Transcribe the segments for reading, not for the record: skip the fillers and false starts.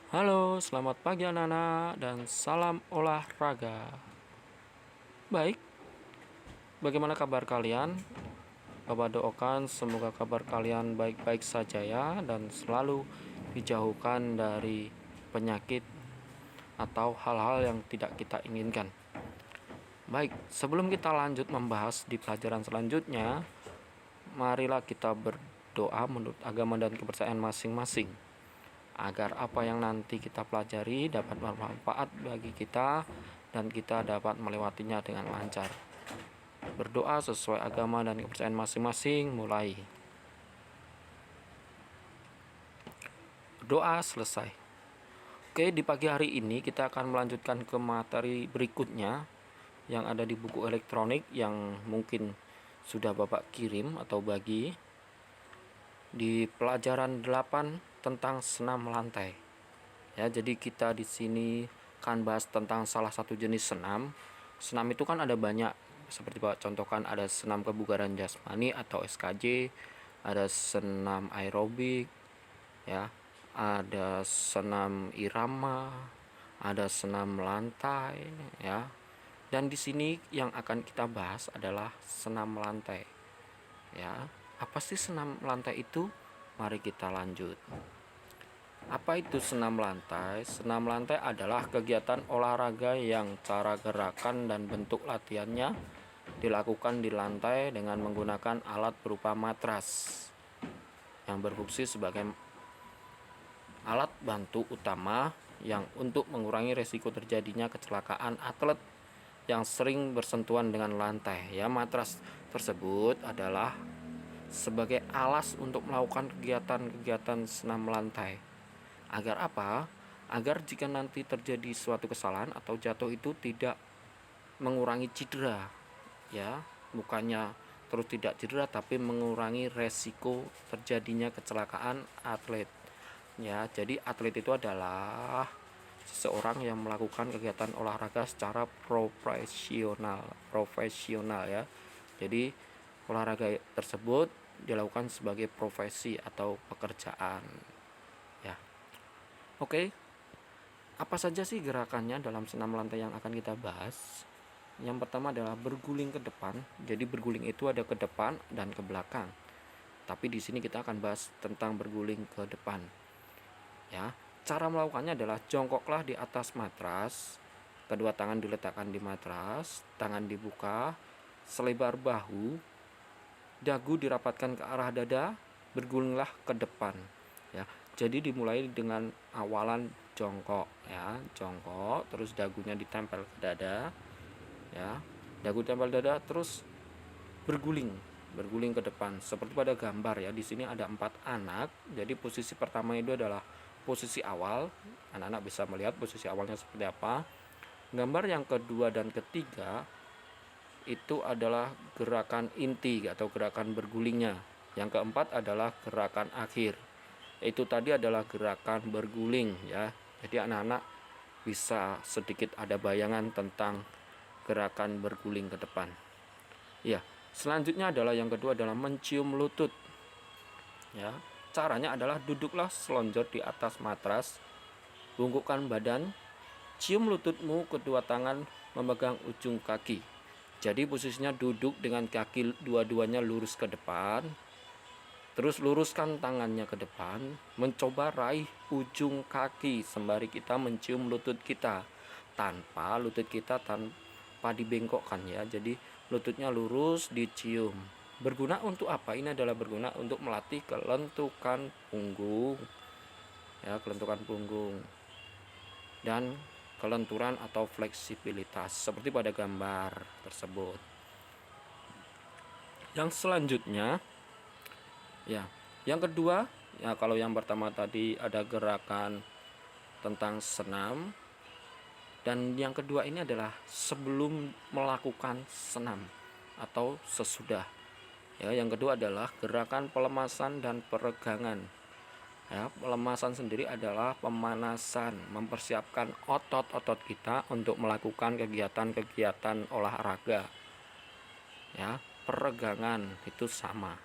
Halo, selamat pagi anak-anak dan salam olahraga. Baik, bagaimana kabar kalian? Bapak doakan semoga kabar kalian baik-baik saja ya dan selalu dijauhkan dari penyakit atau hal-hal yang tidak kita inginkan. Baik, sebelum kita lanjut membahas di pelajaran selanjutnya, marilah kita berdoa menurut agama dan kepercayaan masing-masing agar apa yang nanti kita pelajari dapat bermanfaat bagi kita dan kita dapat melewatinya dengan lancar. Berdoa sesuai agama dan kepercayaan masing-masing. Mulai. Doa selesai. Oke, di pagi hari ini kita akan melanjutkan ke materi berikutnya yang ada di buku elektronik yang mungkin sudah Bapak kirim atau bagi di pelajaran 8 tentang senam lantai. Ya, jadi kita di sini akan bahas tentang salah satu jenis senam. Senam itu kan ada banyak, seperti Pak contohkan ada senam kebugaran jasmani atau SKJ, ada senam aerobik, ya, ada senam irama, ada senam lantai, ya. Dan di sini yang akan kita bahas adalah senam lantai. Ya, apa sih senam lantai itu? Mari kita lanjut. Apa itu senam lantai? Senam lantai adalah kegiatan olahraga yang cara gerakan dan bentuk latihannya dilakukan di lantai dengan menggunakan alat berupa matras yang berfungsi sebagai alat bantu utama yang untuk mengurangi resiko terjadinya kecelakaan atlet yang sering bersentuhan dengan lantai. Ya, matras tersebut adalah sebagai alas untuk melakukan kegiatan-kegiatan senam lantai. Agar apa? Agar jika nanti terjadi suatu kesalahan atau jatuh itu tidak mengurangi cedera, ya, bukannya terus tidak cedera tapi mengurangi resiko terjadinya kecelakaan atlet. Ya, jadi atlet itu adalah seseorang yang melakukan kegiatan olahraga secara profesional ya. Jadi olahraga tersebut dilakukan sebagai profesi atau pekerjaan. Ya. Oke, apa saja sih gerakannya dalam senam lantai yang akan kita bahas? Yang pertama adalah berguling ke depan. Jadi berguling itu ada ke depan dan ke belakang. Tapi di sini kita akan bahas tentang berguling ke depan. Ya, cara melakukannya adalah jongkoklah di atas matras. Kedua tangan diletakkan di matras, tangan dibuka selebar bahu, dagu dirapatkan ke arah dada, bergulinglah ke depan. Ya, jadi dimulai dengan awalan jongkok, ya, jongkok, terus dagunya ditempel ke dada, ya, dagu tempel dada, terus berguling, berguling ke depan, seperti pada gambar ya. Di sini ada 4 anak. Jadi posisi pertama itu adalah posisi awal. Anak-anak bisa melihat posisi awalnya seperti apa. Gambar yang kedua dan ketiga itu adalah gerakan inti atau gerakan bergulingnya. Yang keempat adalah gerakan akhir. Itu tadi adalah gerakan berguling ya. Jadi anak-anak bisa sedikit ada bayangan tentang gerakan berguling ke depan. Ya, selanjutnya adalah yang kedua adalah mencium lutut. Ya, caranya adalah duduklah selonjor di atas matras, bungkukkan badan, cium lututmu, kedua tangan memegang ujung kaki. Jadi posisinya duduk dengan kaki dua-duanya lurus ke depan. Terus luruskan tangannya ke depan, mencoba raih ujung kaki sembari kita mencium lutut kita. Tanpa lutut kita tanpa dibengkokkan ya. Jadi lututnya lurus dicium. Berguna untuk apa? Ini adalah berguna untuk melatih kelentukan punggung. Ya, kelentukan punggung. Dan kelenturan atau fleksibilitas seperti pada gambar tersebut. Yang selanjutnya, ya, yang kedua, ya, kalau yang pertama tadi ada gerakan tentang senam, dan yang kedua ini adalah sebelum melakukan senam atau sesudah. Ya, yang kedua adalah gerakan pelemasan dan peregangan. Ya, pelemasan sendiri adalah pemanasan, mempersiapkan otot-otot kita untuk melakukan kegiatan-kegiatan olahraga. Ya, peregangan itu sama.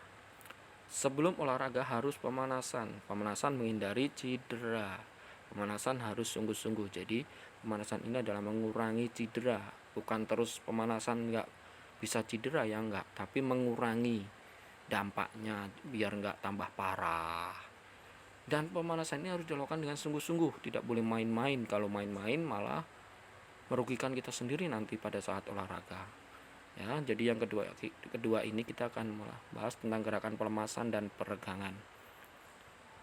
Sebelum olahraga harus pemanasan. Pemanasan menghindari cedera. Pemanasan harus sungguh-sungguh. Jadi pemanasan ini adalah mengurangi cedera, bukan terus pemanasan nggak bisa cedera ya, nggak, tapi mengurangi dampaknya biar nggak tambah parah. Dan pemanasan ini harus dilakukan dengan sungguh-sungguh, tidak boleh main-main. Kalau main-main malah merugikan kita sendiri nanti pada saat olahraga. Ya, jadi yang kedua ini kita akan bahas tentang gerakan pelemasan dan peregangan.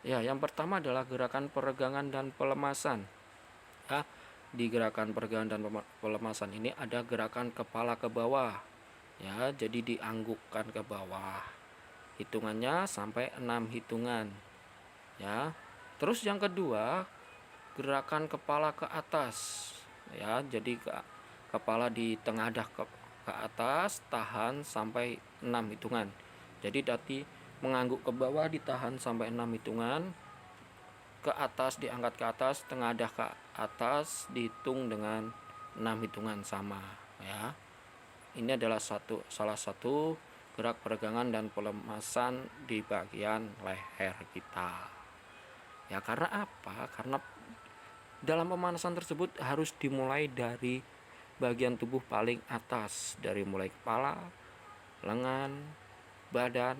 Ya, yang pertama adalah gerakan peregangan dan pelemasan. Ya, di gerakan peregangan dan pelemasan ini ada gerakan kepala ke bawah. Ya, jadi dianggukkan ke bawah. Hitungannya sampai 6 hitungan. Ya. Terus yang kedua, gerakan kepala ke atas. Ya, jadi kepala ditengadah ke atas, tahan sampai 6 hitungan. Jadi tadi mengangguk ke bawah ditahan sampai 6 hitungan, ke atas diangkat ke atas, tengadah ke atas dihitung dengan 6 hitungan sama ya. Ini adalah salah satu gerak peregangan dan pelemasan di bagian leher kita. Ya, karena apa? Karena dalam pemanasan tersebut harus dimulai dari bagian tubuh paling atas, dari mulai kepala, lengan, badan,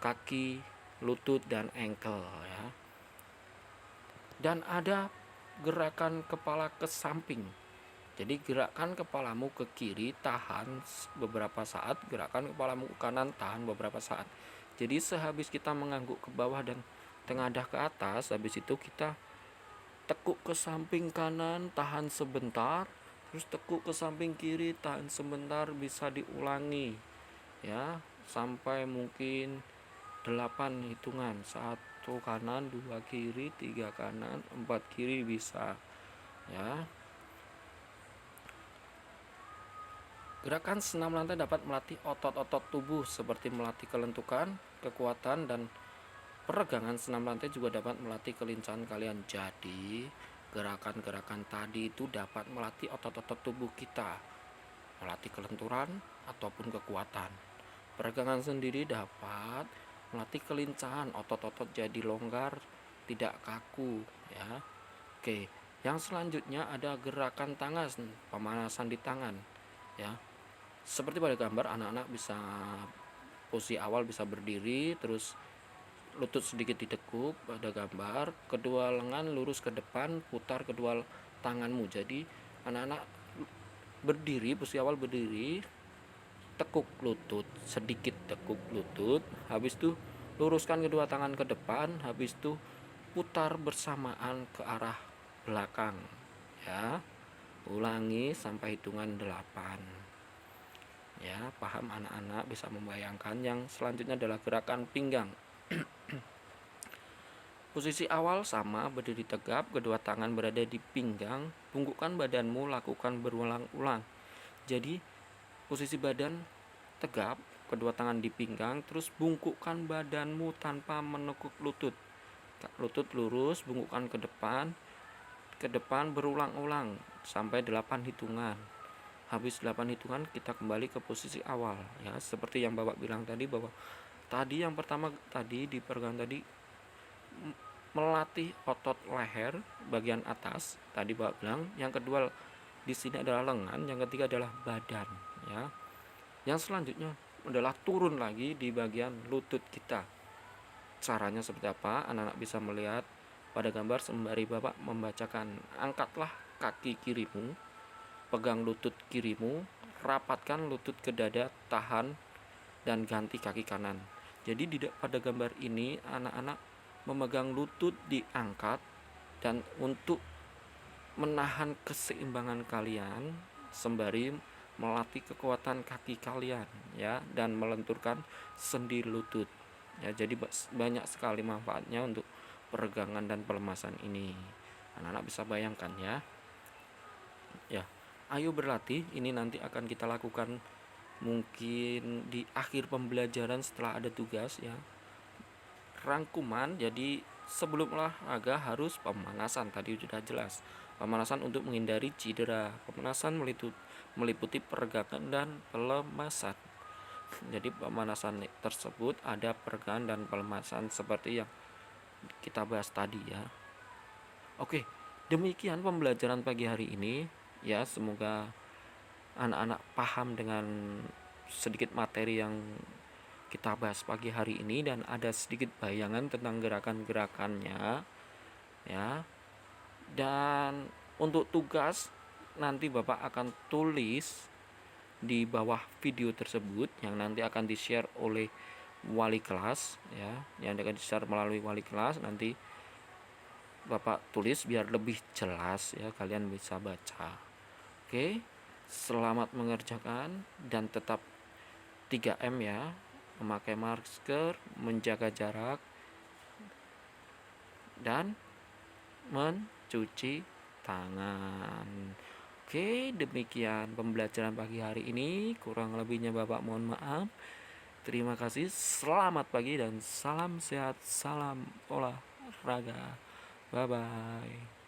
kaki, lutut, dan ankle ya. Dan ada gerakan kepala ke samping. Jadi gerakan kepalamu ke kiri, tahan beberapa saat, gerakan kepalamu ke kanan, tahan beberapa saat. Jadi sehabis kita mengangguk ke bawah dan tengadah ke atas, habis itu kita tekuk ke samping kanan, tahan sebentar, terus tekuk ke samping kiri, tahan sebentar, bisa diulangi ya sampai mungkin 8 hitungan. 1 kanan, 2 kiri, 3 kanan, 4 kiri bisa ya. Gerakan senam lantai dapat melatih otot-otot tubuh seperti melatih kelentukan, kekuatan, dan peregangan senam lantai juga dapat melatih kelincahan kalian. Jadi gerakan-gerakan tadi itu dapat melatih otot-otot tubuh kita, melatih kelenturan ataupun kekuatan. Peregangan sendiri dapat melatih kelincahan, otot-otot jadi longgar, tidak kaku ya. Oke, yang selanjutnya ada gerakan tangan, pemanasan di tangan ya. Seperti pada gambar, anak-anak bisa posisi awal bisa berdiri, terus lutut sedikit ditekuk pada gambar, kedua lengan lurus ke depan, putar kedua tanganmu. Jadi anak-anak berdiri, posisi awal berdiri, tekuk lutut, sedikit tekuk lutut, habis itu luruskan kedua tangan ke depan, habis itu putar bersamaan ke arah belakang ya. Ulangi sampai hitungan 8 ya. Paham anak-anak, bisa membayangkan. Yang selanjutnya adalah gerakan pinggang. Posisi awal sama, berdiri tegap, kedua tangan berada di pinggang, bungkukkan badanmu, lakukan berulang-ulang. Jadi posisi badan tegap, kedua tangan di pinggang, terus bungkukkan badanmu tanpa menekuk lutut. Lutut lurus, bungkukkan ke depan berulang-ulang sampai 8 hitungan. Habis 8 hitungan kita kembali ke posisi awal ya, seperti yang Bapak bilang tadi, bahwa tadi yang pertama tadi di peregangan tadi melatih otot leher bagian atas tadi Bapak bilang, yang kedua di sini adalah lengan, yang ketiga adalah badan ya. Yang selanjutnya adalah turun lagi di bagian lutut kita. Caranya seperti apa? Anak-anak bisa melihat pada gambar sembari Bapak membacakan. Angkatlah kaki kirimu, pegang lutut kirimu, rapatkan lutut ke dada, tahan, dan ganti kaki kanan. Jadi pada gambar ini anak-anak memegang lutut diangkat, dan untuk menahan keseimbangan kalian sembari melatih kekuatan kaki kalian ya, dan melenturkan sendi lutut ya. Jadi banyak sekali manfaatnya untuk peregangan dan pelemasan ini. Anak-anak bisa bayangkan ya. Ya, ayo berlatih. Ini nanti akan kita lakukan mungkin di akhir pembelajaran setelah ada tugas ya. Rangkuman, jadi sebelum olahraga harus pemanasan, tadi sudah jelas. Pemanasan untuk menghindari cedera. Pemanasan meliputi peregangan dan pelemasan. Jadi pemanasan tersebut ada peregangan dan pelemasan seperti yang kita bahas tadi ya. Oke, demikian pembelajaran pagi hari ini ya, semoga anak-anak paham dengan sedikit materi yang kita bahas pagi hari ini dan ada sedikit bayangan tentang gerakan-gerakannya ya. Dan untuk tugas nanti Bapak akan tulis di bawah video tersebut yang nanti akan di-share oleh wali kelas ya, yang akan di-share melalui wali kelas. Nanti Bapak tulis biar lebih jelas ya, kalian bisa baca. Oke, selamat mengerjakan dan tetap 3M ya, memakai masker, menjaga jarak, dan mencuci tangan. Oke, demikian pembelajaran pagi hari ini. Kurang lebihnya Bapak mohon maaf. Terima kasih, selamat pagi dan salam sehat, salam olahraga. Bye-bye.